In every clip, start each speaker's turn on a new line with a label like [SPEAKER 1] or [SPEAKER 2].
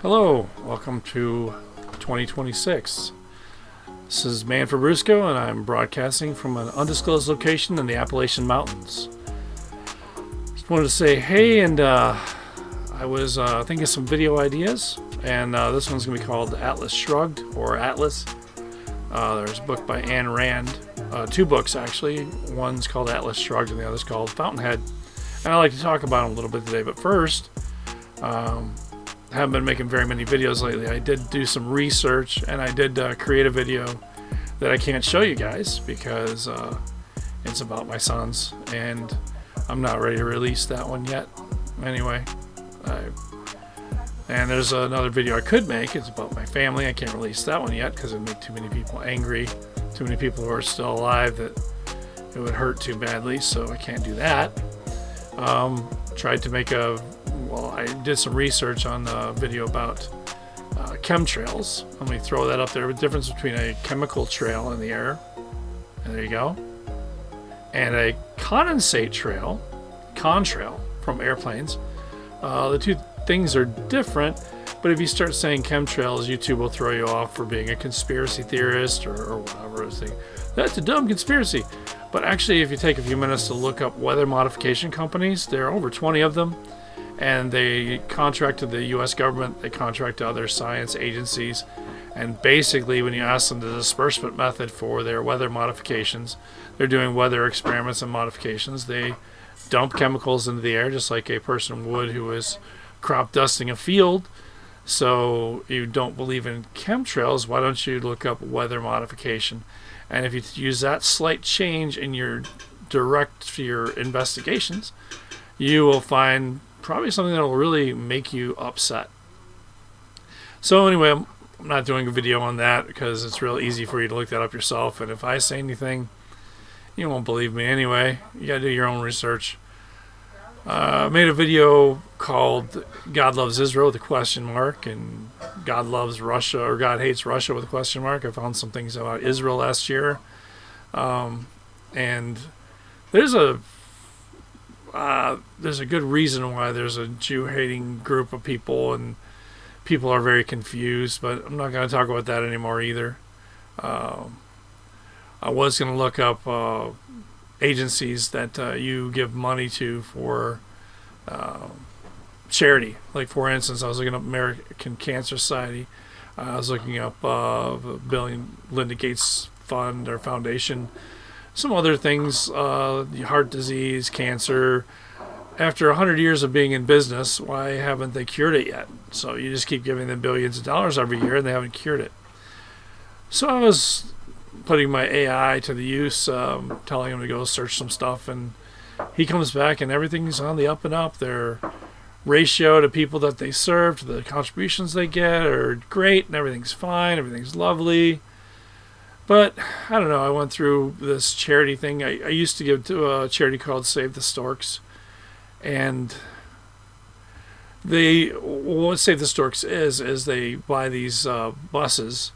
[SPEAKER 1] Hello, welcome to 2026. This is Man Fabrusco, and I'm broadcasting from an undisclosed location in the Appalachian Mountains. Just wanted to say hey, and I was thinking of some video ideas, and this one's going to be called Atlas Shrugged, or Atlas. There's a book by Ayn Rand, two books actually. One's called Atlas Shrugged, and the other's called Fountainhead. And I'd like to talk about them a little bit today, but first, I haven't been making very many videos lately. I did do some research, and I did create a video that I can't show you guys because it's about my sons, and I'm not ready to release that one yet. Anyway, and there's another video I could make. It's about my family. I can't release that one yet because it would make too many people angry, too many people who are still alive that it would hurt too badly, so I can't do that. Tried to make I did some research on the video about chemtrails. Let me throw that up there. The difference between a chemical trail in the air, and there you go, and a condensate trail, contrail from airplanes. The two things are different, but if you start saying chemtrails, YouTube will throw you off for being a conspiracy theorist or whatever. That's a dumb conspiracy. But actually, if you take a few minutes to look up weather modification companies, there are over 20 of them, and they contract to the U.S. government, they contract to other science agencies, and basically when you ask them the disbursement method for their weather modifications, they're doing weather experiments and modifications. They dump chemicals into the air just like a person would who is crop dusting a field. So you don't believe in chemtrails, why don't you look up weather modification? And if you use that slight change in your investigations, you will find probably something that will really make you upset. So anyway, I'm not doing a video on that because it's real easy for you to look that up yourself. And if I say anything, you won't believe me anyway. You gotta do your own research. I made a video called God Loves Israel with a question mark, and God Loves Russia, or God Hates Russia with a question mark. I found some things about Israel last year. And there's a good reason why there's a Jew-hating group of people, and people are very confused, but I'm not going to talk about that anymore either. I was going to look up agencies that you give money to for charity. Like, for instance, I was looking up American Cancer Society. I was looking up Bill and Linda Gates Fund or Foundation. Some other things, heart disease, cancer. After 100 years of being in business, why haven't they cured it yet? So you just keep giving them billions of dollars every year, and they haven't cured it. So I was putting my AI to the use, telling him to go search some stuff, and he comes back and everything's on the up and up. Their ratio to people that they serve, to the contributions they get, are great, and everything's fine, everything's lovely. But I don't know, I went through this charity thing. I used to give to a charity called Save the Storks, and what Save the Storks is they buy these buses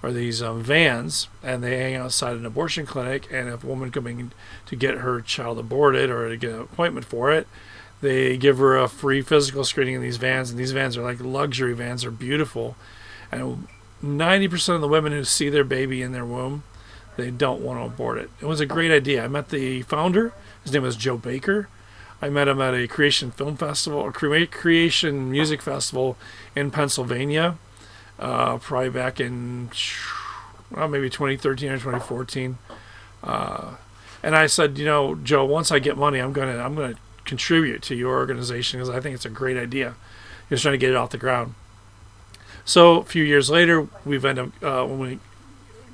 [SPEAKER 1] or these vans, and they hang outside an abortion clinic, and if a woman coming to get her child aborted or to get an appointment for it, they give her a free physical screening in these vans, and these vans are like luxury vans. They're beautiful, and 90% of the women who see their baby in their womb, they don't want to abort it. It was a great idea. I met the founder. His name was Joe Baker. I met him at a Creation Film Festival, or Creation Music Festival in Pennsylvania, probably back in maybe 2013 or 2014. And I said, Joe, once I get money, I'm gonna contribute to your organization because I think it's a great idea. He was trying to get it off the ground. So a few years later, we've ended up, when we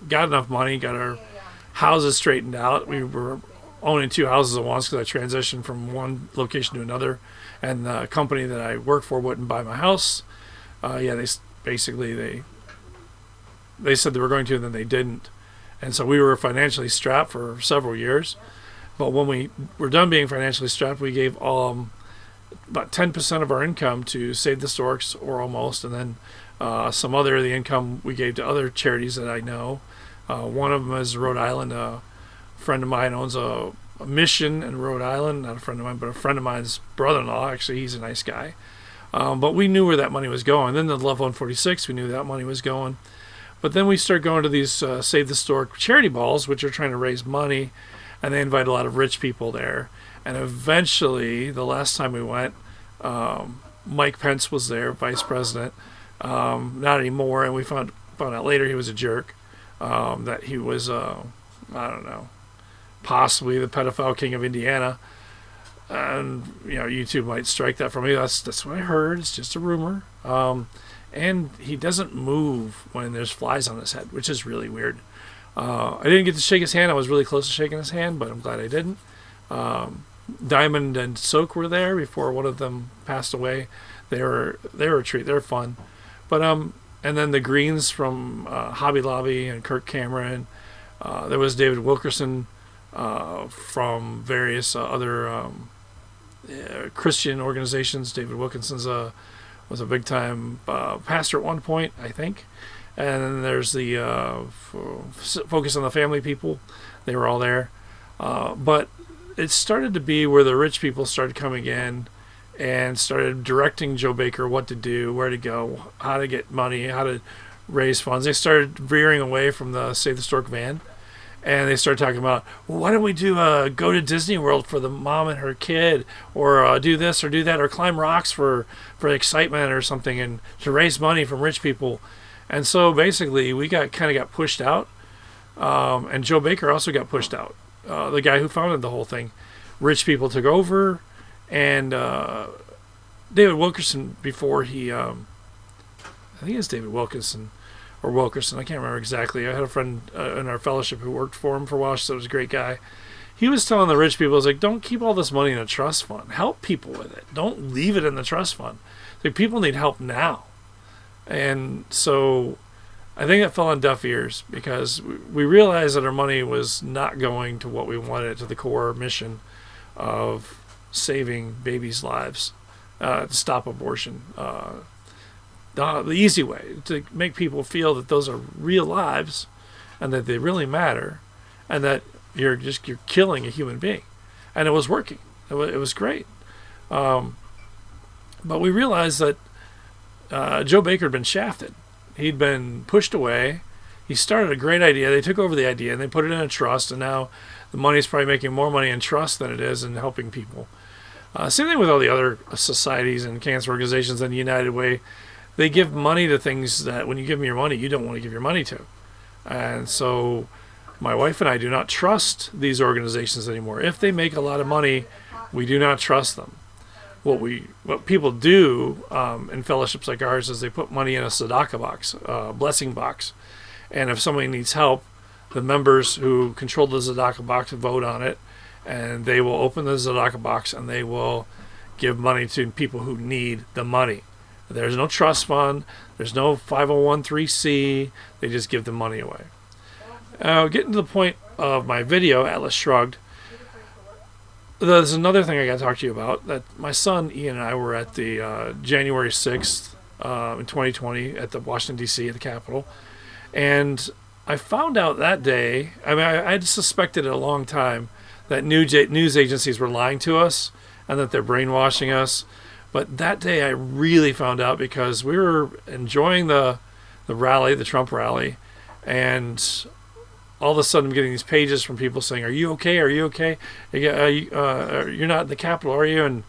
[SPEAKER 1] got enough money, got our houses straightened out. We were owning two houses at once because I transitioned from one location to another, and the company that I work for wouldn't buy my house. They said they were going to, and then they didn't. And so we were financially strapped for several years. But when we were done being financially strapped, we gave about 10% of our income to Save the Storks, or almost, and then some other of the income we gave to other charities that I know. One of them is Rhode Island. A friend of mine owns a mission in Rhode Island. Not a friend of mine, but a friend of mine's brother-in-law. Actually, he's a nice guy. But we knew where that money was going. Then the Love 146, we knew that money was going. But then we started going to these Save the Stork charity balls, which are trying to raise money, and they invite a lot of rich people there. And eventually, the last time we went, Mike Pence was there, vice president. Not anymore, and we found out later he was a jerk. That he was, I don't know, possibly the pedophile king of Indiana. And YouTube might strike that from me. That's what I heard. It's just a rumor. And he doesn't move when there's flies on his head, which is really weird. I didn't get to shake his hand. I was really close to shaking his hand, but I'm glad I didn't. Diamond and Soak were there before one of them passed away. They were a treat. They were fun. But and then the Greens from Hobby Lobby and Kirk Cameron. There was David Wilkerson from various other Christian organizations. David Wilkinson's was a big time pastor at one point, I think. And then there's the Focus on the Family people. They were all there. But it started to be where the rich people started coming in and started directing Joe Baker what to do, where to go, how to get money, how to raise funds. They started veering away from the Save the Stork van, and they started talking about, well, why don't we do go to Disney World for the mom and her kid, or do this or do that, or climb rocks for excitement or something, and to raise money from rich people. And so basically we got pushed out, and Joe Baker also got pushed out. The guy who founded the whole thing. Rich people took over, and David Wilkerson, before he, I think it's David Wilkinson or Wilkerson, I can't remember exactly. I had a friend in our fellowship who worked for him for a while, so he was a great guy. He was telling the rich people, like, don't keep all this money in a trust fund. Help people with it. Don't leave it in the trust fund. Like, people need help now. And so I think that fell on deaf ears, because we realized that our money was not going to what we wanted, to the core mission of saving babies' lives, to stop abortion. The easy way, to make people feel that those are real lives and that they really matter, and that you're killing a human being. And it was working. It was great. But we realized that Joe Baker had been shafted. He'd been pushed away. He started a great idea. They took over the idea and they put it in a trust, and now the money's probably making more money in trust than it is in helping people. Same thing with all the other societies and cancer organizations and United Way. They give money to things that when you give them your money, you don't want to give your money to. And so my wife and I do not trust these organizations anymore. If they make a lot of money, we do not trust them. What people do in fellowships like ours is they put money in a tzedakah box, blessing box. And if somebody needs help, the members who control the tzedakah box vote on it, and they will open the tzedakah box and they will give money to people who need the money. There's no trust fund. There's no 501(c)(3). They just give the money away. Getting to the point of my video, Atlas Shrugged, there's another thing I got to talk to you about. That my son Ian and I were at the January 6th in 2020 at the Washington, D.C. at the Capitol. And I found out that day, I mean, I had suspected it a long time, that news agencies were lying to us and that they're brainwashing us. But that day I really found out, because we were enjoying the rally, the Trump rally, and all of a sudden I'm getting these pages from people saying, "Are you okay? Are you okay? You're not in the Capitol, are you?" And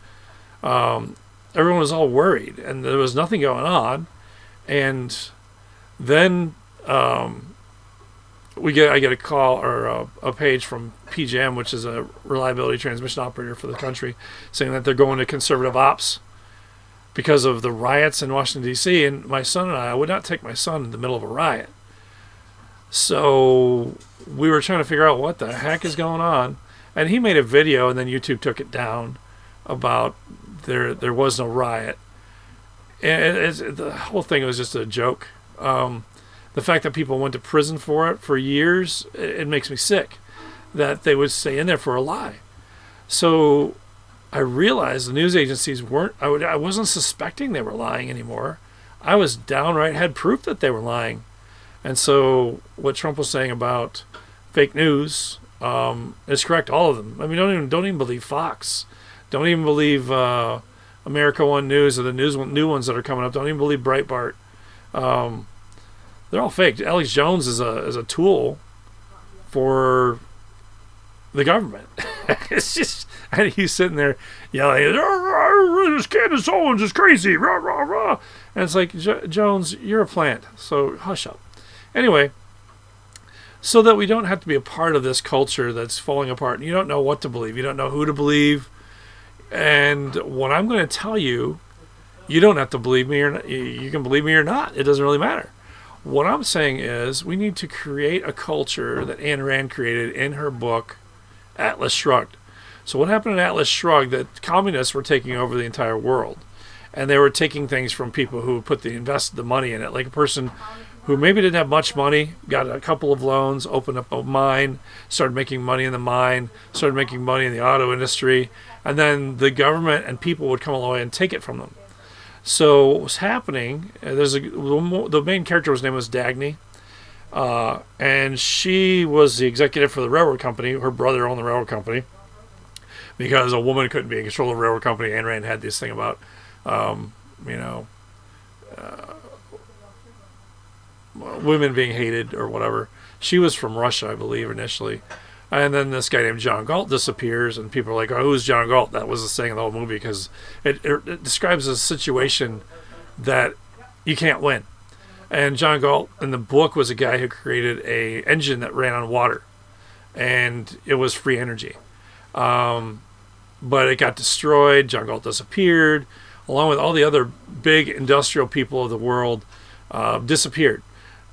[SPEAKER 1] everyone was all worried, and there was nothing going on. And then I get a call or a page from PJM, which is a reliability transmission operator for the country, saying that they're going to conservative ops because of the riots in Washington, D.C. And my son and I would not take my son in the middle of a riot. So we were trying to figure out what the heck is going on. And he made a video, and then YouTube took it down, about there was no riot. And the whole thing was just a joke. The fact that people went to prison for it for years, it makes me sick that they would stay in there for a lie. So I realized the news agencies weren't, I wasn't suspecting they were lying anymore. I was downright had proof that they were lying. And so what Trump was saying about fake news is correct, all of them. I mean, don't even believe Fox. Don't even believe America One News or the new ones that are coming up. Don't even believe Breitbart. They're all fake. Alex Jones is a tool for the government. It's just, and he's sitting there yelling, "This Candace Owens is crazy, rah rah rah," and it's like, Jones, you're a plant, so hush up. Anyway, so that we don't have to be a part of this culture that's falling apart, and you don't know what to believe, you don't know who to believe, and what I'm going to tell you, you don't have to believe me or not. You can believe me or not. It doesn't really matter. What I'm saying is we need to create a culture that Ayn Rand created in her book Atlas Shrugged. So what happened in Atlas Shrugged, that communists were taking over the entire world, and they were taking things from people who invested the money in it, like a person who maybe didn't have much money, got a couple of loans, opened up a mine, started making money in the mine, started making money in the auto industry, and then the government and people would come along and take it from them. So what was happening, the main character's name was Dagny, and she was the executive for the railroad company. Her brother owned the railroad company because a woman couldn't be in control of a railroad company. Ayn Rand had this thing about, women being hated or whatever. She was from Russia, I believe, initially. And then this guy named John Galt disappears, and people are like, "Oh, who's John Galt?" That was the saying of the whole movie, because it describes a situation that you can't win. And John Galt in the book was a guy who created a engine that ran on water, and it was free energy. But it got destroyed. John Galt disappeared, along with all the other big industrial people of the world, disappeared.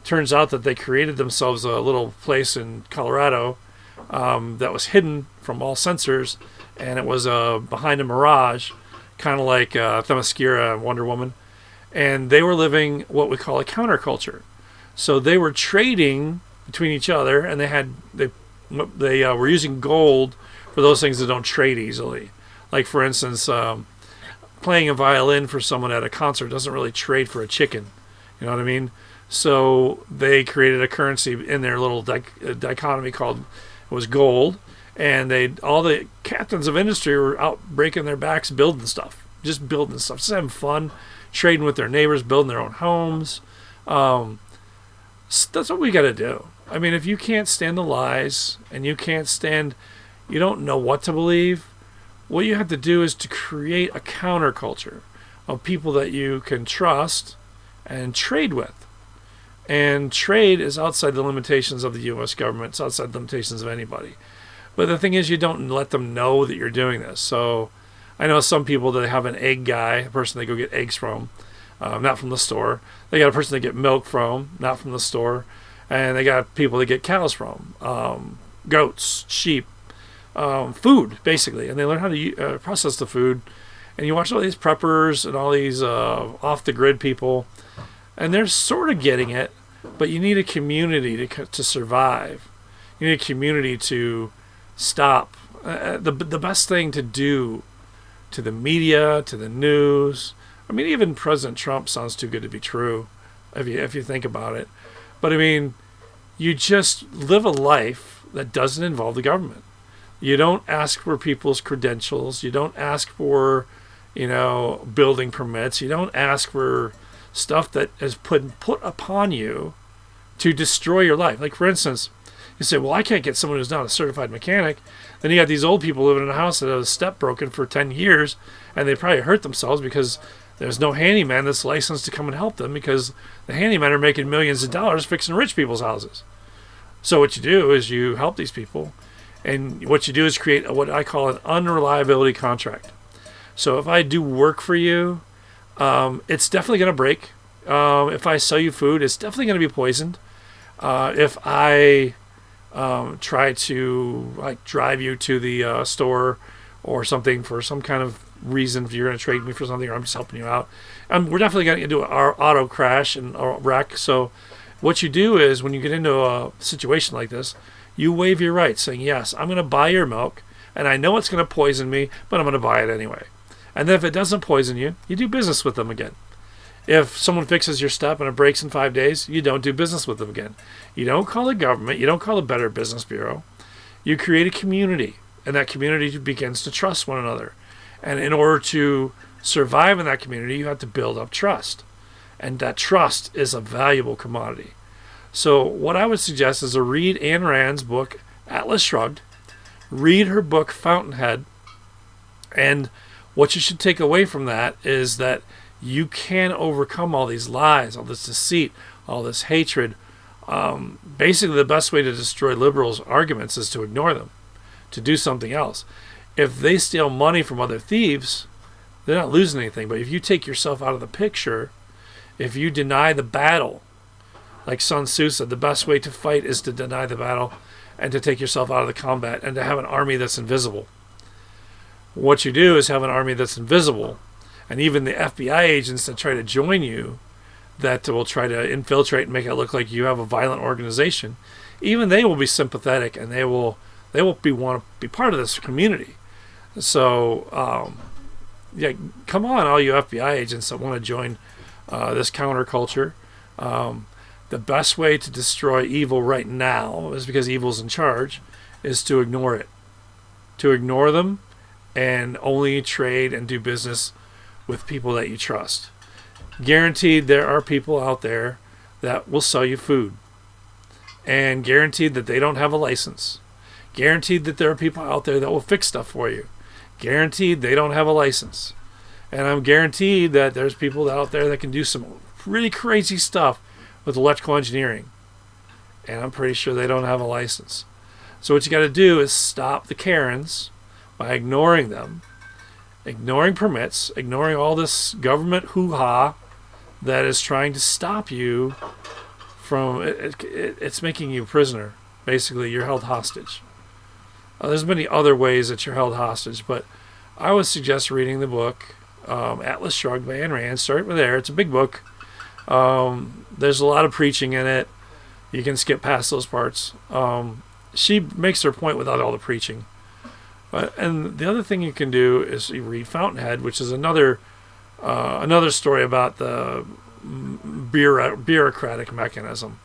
[SPEAKER 1] Turns out that they created themselves a little place in Colorado that was hidden from all sensors, and it was behind a mirage, kind of like Themyscira and Wonder Woman. And they were living what we call a counterculture. So they were trading between each other, and they were using gold for those things that don't trade easily. Like, for instance, playing a violin for someone at a concert doesn't really trade for a chicken. You know what I mean? So they created a currency in their little dichotomy called, it was gold, and all the captains of industry were out breaking their backs building stuff, just having fun, trading with their neighbors, building their own homes. That's what we got to do. I mean, if you can't stand the lies and you don't know what to believe, what you have to do is to create a counterculture of people that you can trust and trade with. And trade is outside the limitations of the U.S. government. It's outside the limitations of anybody. But the thing is, you don't let them know that you're doing this. So I know some people that have an egg guy, a person they go get eggs from, not from the store. They got a person they get milk from, not from the store. And they got people that get cows from, goats, sheep, food, basically. And they learn how to process the food. And you watch all these preppers and all these off-the-grid people, and they're sort of getting it, but you need a community to survive. You need a community to stop. The best thing to do to the media, to the news, I mean, even President Trump sounds too good to be true, if you think about it. But I mean, you just live a life that doesn't involve the government. You don't ask for people's credentials. You don't ask for, building permits. You don't ask for stuff that is put upon you to destroy your life. Like, for instance, you say, well, I can't get someone who's not a certified mechanic. Then you got these old people living in a house that had a step broken for 10 years, and they probably hurt themselves because there's no handyman that's licensed to come and help them, because the handymen are making millions of dollars fixing rich people's houses. So what you do is you help these people, and what you do is create what I call an unreliability contract. So if I do work for you, it's definitely going to break. If I sell you food, it's definitely going to be poisoned. If I try to drive you to the store or something for some kind of reason, if you're going to trade me for something, or I'm just helping you out, we're definitely going to do our auto crash and wreck. So what you do is, when you get into a situation like this, you waive your rights, saying, yes, I'm going to buy your milk, and I know it's going to poison me, but I'm going to buy it anyway. And then if it doesn't poison you, you do business with them again. If someone fixes your step and it breaks in 5 days, you don't do business with them again. You don't call the government. You don't call the Better Business Bureau. You create a community, and that community begins to trust one another. And in order to survive in that community, you have to build up trust. And that trust is a valuable commodity. So what I would suggest is to read Ayn Rand's book, Atlas Shrugged. Read her book, Fountainhead. And what you should take away from that is that you can overcome all these lies, all this deceit, all this hatred. Basically, the best way to destroy liberals' arguments is to ignore them, to do something else. If they steal money from other thieves, they're not losing anything. But if you take yourself out of the picture, if you deny the battle, like Sun Tzu said, the best way to fight is to deny the battle and to take yourself out of the combat and to have an army that's invisible. What you do is have an army that's invisible, and even the FBI agents that try to join you, that will try to infiltrate and make it look like you have a violent organization, even they will be sympathetic and they will want to be part of this community. So, yeah, come on, all you FBI agents that want to join this counterculture. The best way to destroy evil right now is because evil's in charge, is to ignore it. To ignore them and only trade and do business with people that you trust. Guaranteed there are people out there that will sell you food. And guaranteed that they don't have a license. Guaranteed that there are people out there that will fix stuff for you. Guaranteed they don't have a license. And I'm guaranteed that there's people out there that can do some really crazy stuff with electrical engineering. And I'm pretty sure they don't have a license. So what you got to do is stop the Karens by ignoring them, ignoring permits, ignoring all this government hoo-ha that is trying to stop you from... It's making you a prisoner. Basically, you're held hostage. There's many other ways that you're held hostage, but I would suggest reading the book Atlas Shrugged by Ayn Rand. Start with there. It's a big book. There's a lot of preaching in it. You can skip past those parts. She makes her point without all the preaching. And the other thing you can do is you read Fountainhead, which is another story about the bureaucratic mechanism.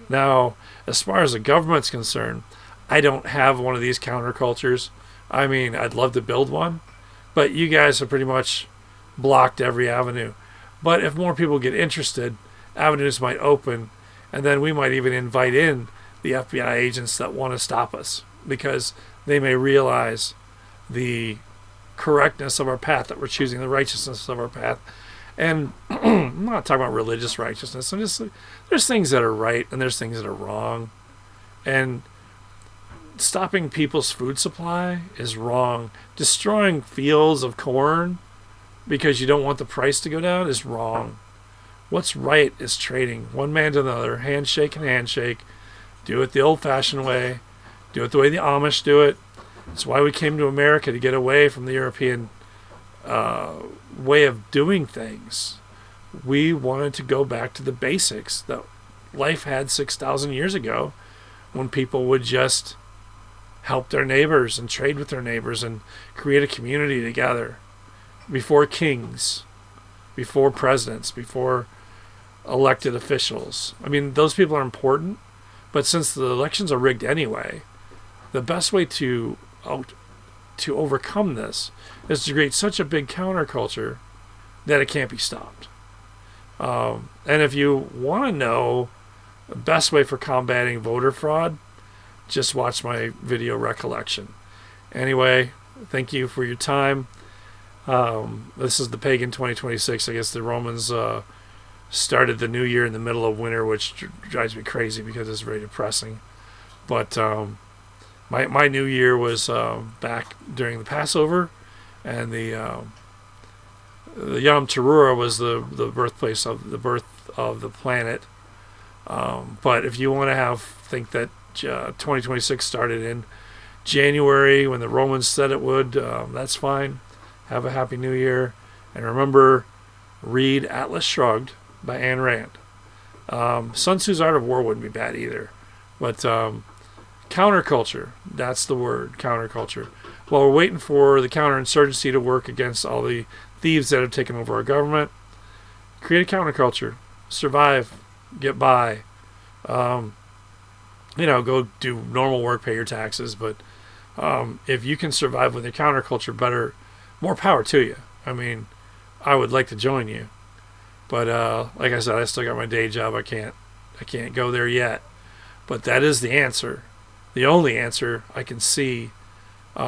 [SPEAKER 1] Now, as far as the government's concerned, I don't have one of these countercultures. I mean, I'd love to build one, but you guys have pretty much blocked every avenue. But if more people get interested, avenues might open, and then we might even invite in the FBI agents that want to stop us, because they may realize the correctness of our path that we're choosing, the righteousness of our path. And I'm not talking about religious righteousness. I'm just, there's things that are right and there's things that are wrong. And stopping people's food supply is wrong. Destroying fields of corn because you don't want the price to go down is wrong. What's right is trading one man to another, handshake and handshake. Do it the old-fashioned way. Do it the way the Amish do it. It's why we came to America, to get away from the European way of doing things. We wanted to go back to the basics that life had 6,000 years ago, when people would just help their neighbors and trade with their neighbors and create a community together. Before kings, before presidents, before elected officials. I mean, those people are important, but since the elections are rigged anyway, the best way to overcome this is to create such a big counterculture that it can't be stopped. And if you want to know the best way for combating voter fraud, just watch my video recollection. Anyway, thank you for your time. This is the pagan 2026. I guess the Romans started the new year in the middle of winter, which drives me crazy because it's very depressing. But my new year was back during the Passover, and the Yom Teruah was the birthplace of the birth of the planet. But if you want to think that 2026 started in January when the Romans said it would, that's fine. Have a happy new year. And remember, read Atlas Shrugged by Ayn Rand. Sun Tzu's Art of War wouldn't be bad either. But counterculture, that's the word, counterculture. While we're waiting for the counterinsurgency to work against all the thieves that have taken over our government, create a counterculture. Survive. Get by. Go do normal work, pay your taxes. But if you can survive with your counterculture better, more power to you. I mean, I would like to join you. But like I said, I still got my day job. I can't go there yet. But that is the answer, the only answer I can see. They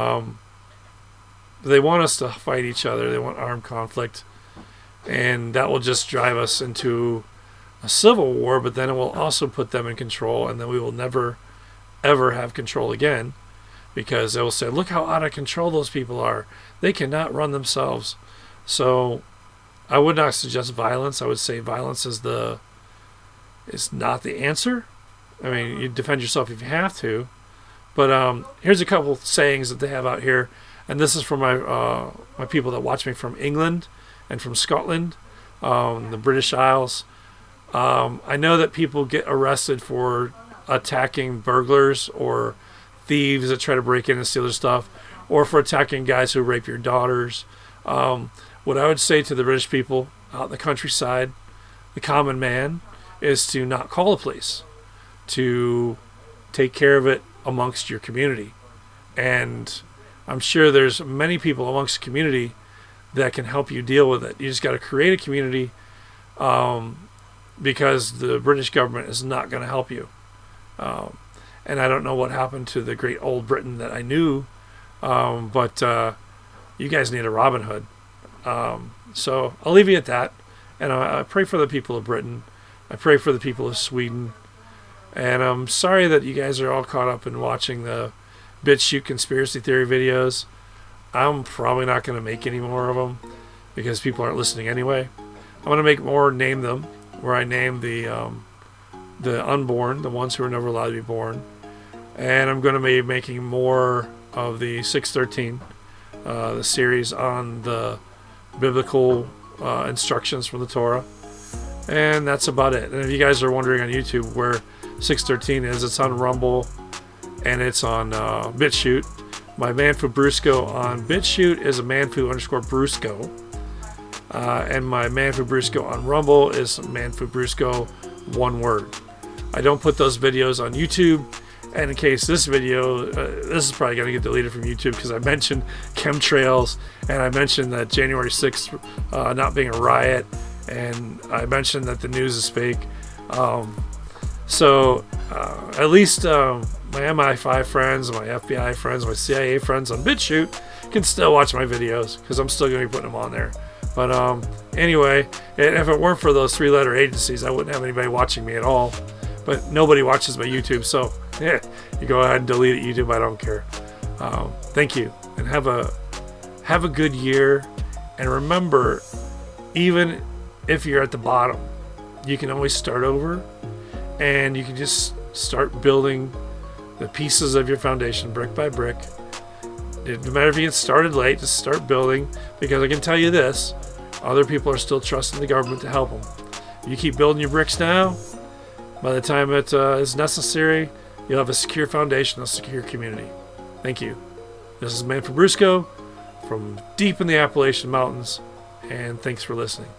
[SPEAKER 1] want us to fight each other. They want armed conflict, and that will just drive us into a civil war. But then it will also put them in control, and then we will never, ever have control again, because they will say, "Look how out of control those people are. They cannot run themselves." So I would not suggest violence. I would say violence is not the answer. I mean, you defend yourself if you have to. But here's a couple sayings that they have out here, and this is from my people that watch me from England and from Scotland, the British Isles. I know that people get arrested for attacking burglars or thieves that try to break in and steal their stuff, or for attacking guys who rape your daughters. What I would say to the British people out in the countryside, the common man, is to not call the police, to take care of it amongst your community. And I'm sure there's many people amongst the community that can help you deal with it. You just got to create a community, because the British government is not going to help you. And I don't know what happened to the great old Britain that I knew, but you guys need a Robin Hood. So I'll leave you at that. And I pray for the people of Britain. I pray for the people of Sweden. And I'm sorry that you guys are all caught up in watching the BitChute conspiracy theory videos. I'm probably not going to make any more of them because people aren't listening anyway. I'm going to make more, name them, where I name the unborn, the ones who are never allowed to be born. And I'm going to be making more of the 613, the series on the biblical instructions from the Torah. And that's about it. And if you guys are wondering on YouTube where 613 is, it's on Rumble and it's on BitChute. My Manfu Brusco on BitChute is a Manfu_Brusco. And my Manfu Brusco on Rumble is Manfu Brusco, one word. I don't put those videos on YouTube. And in case this video, this is probably going to get deleted from YouTube because I mentioned chemtrails and I mentioned that January 6th not being a riot, and I mentioned that the news is fake. So at least my MI5 friends, my FBI friends, my CIA friends on BitChute can still watch my videos because I'm still going to be putting them on there. But anyway, if it weren't for those 3-letter agencies, I wouldn't have anybody watching me at all. But nobody watches my YouTube, so yeah, you go ahead and delete it, YouTube. I don't care. Thank you, and have a good year. And remember, even if you're at the bottom, you can always start over, and you can just start building the pieces of your foundation brick by brick. No matter if you get started late, just start building, because I can tell you this: other people are still trusting the government to help them. You keep building your bricks now. By the time it is necessary, you'll have a secure foundation, a secure community. Thank you. This is Manfu Brusco from deep in the Appalachian Mountains, and thanks for listening.